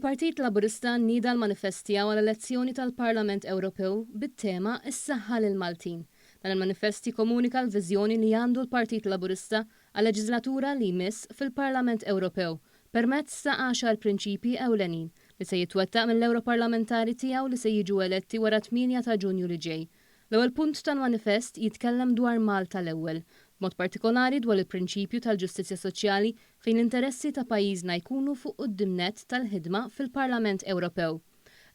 Il-Partit Laburista nieda l-manifest tiegħu għall-Elezzjoni tal-Parlament Ewropew bit-tema Is-Saħħa lill-Maltin. Dan il-manifest jikkomunika l-viżjoni li għandu l-Partit Laburista għall-leġiżlatura li jmiss fil-Parlament Ewropew permezz ta' 10 prinċipji ewlenin li se jitwettaq mill-Ewroparlamentari tiegħu li se jiġu eletti wara 8 ta' Ġunju li ġej. L-ewwel punt tal-manifest jitkellem dwar Malta l-ewwel, b'mod partikolari dwar il-prinċipju tal-ġustizzja soċjali fejn l-interessi ta' pajjiżna jkunu fuq quddiem-nett tal-ħidma fil-Parlament Ewropew.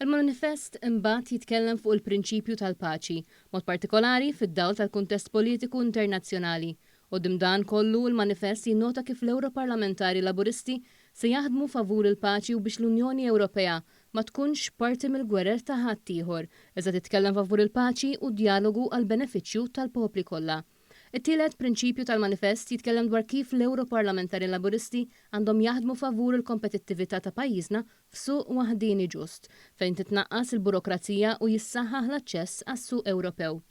Il-manifest imbagħad jitkellem fuq il-prinċipju tal-paċi, mod partikolari fid-dawl tal-kuntest politiku internazzjonali. U dan kollu il-manifest jinnota kif l-Ewroparlamentari Laburisti se jaħdmu favur il-paċi u biex l-Unjoni Ewropea ma tkunx parti mill-gwerer ta' ħaddieħor, iżda titkellem favur il-paċi u d-djalogu għall-benefiċċju tal-popli kollha. It-tielet prinċipju tal-manifest jitkellem dwar kif l-Ewroparlamentari Laburisti għandhom jaħdmu favur il-kompetittività ta' pajjiżna f'suq waħdini ġust, fejn titnaqqas il-burokrazija u jissaħħaħ l-aċċess għas-suq Ewropew.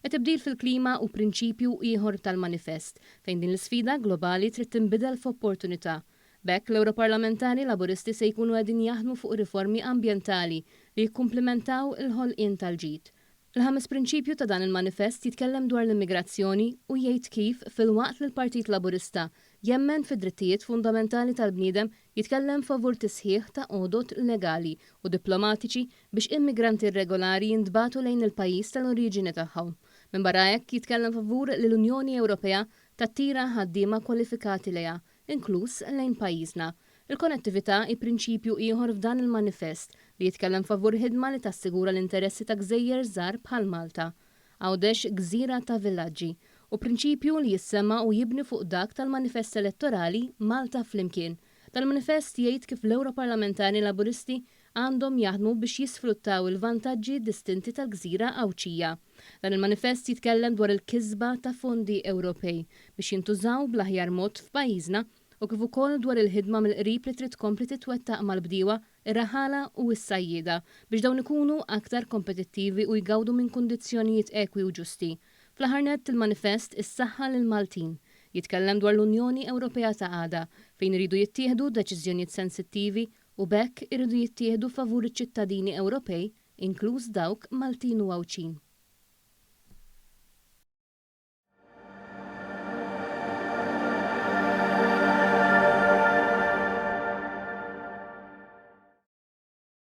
It-tibdil fil-klima u prinċipju ieħor tal-manifest, fejn din l-sfida globali trid tinbidel f'opportunità. B'hekk l-Ewroparlamentari Laburisti se jkunu qegħdin jaħdmu fuq riformi ambjentali li jikkumplementaw il-ħolqien tal-ġid. Il-ħames prinċipju ta' dan il-manifest jitkellem dwar l-immigrazzjoni u jgħid kif fil-waqt li l-Partit Laburista jemmen fid-drittijiet fundamentali tal-bniedem jitkellem favur tisħiħ ta' għodot legali u diplomatiċi biex immigranti irregolari jintbagħtu lejn il-pajjiż tal-oriġini tagħhom. Minn barra hekk jitkellem favur li l-Unjoni Ewropea tattira ħaddiema kwalifikati lejha, inkluż lejn pajjiżna. Il-konnettività hi prinċipju ieħor f'dan il-manifest li jitkellem favur ħidma li tassigura l-interessi ta' gżejjer żgħar bħal Malta. Għawdex gżira ta' villaġġi u prinċipju li jissemma u jibni fuq dak tal-manifest elettorali Malta flimkien. Tal-manifest jgħid kif l-Ewroparlamentari Laburisti għandhom jaħdmu biex jisfruttaw il-vantaġġi distinti tal-gżira Awċija. Dan il-manifest jitkellem dwar il-kisba ta' fondi Ewropej biex jintużaw bl-aħjar mod f'pajjiżna u kif ukoll dwar il-ħidma mill-qrib li trid tkompli titwettaq mal-bdiewa, ir-raħala u s-sajjieda biex dawn ikunu aktar kompetittivi u jgawdu minn kundizzjonijiet ekwi u ġusti. Fl-aħħar nett il-manifest Is-Saħħa lill-Maltin jitkellem dwar l-Unjoni Ewropea ta' għada fejn iridu jittieħdu deċiżjonijiet sensittivi u b'hekk iridu jittieħdu favur iċ-ċittadini Ewropej, inkluż dawk Maltin u Awċin.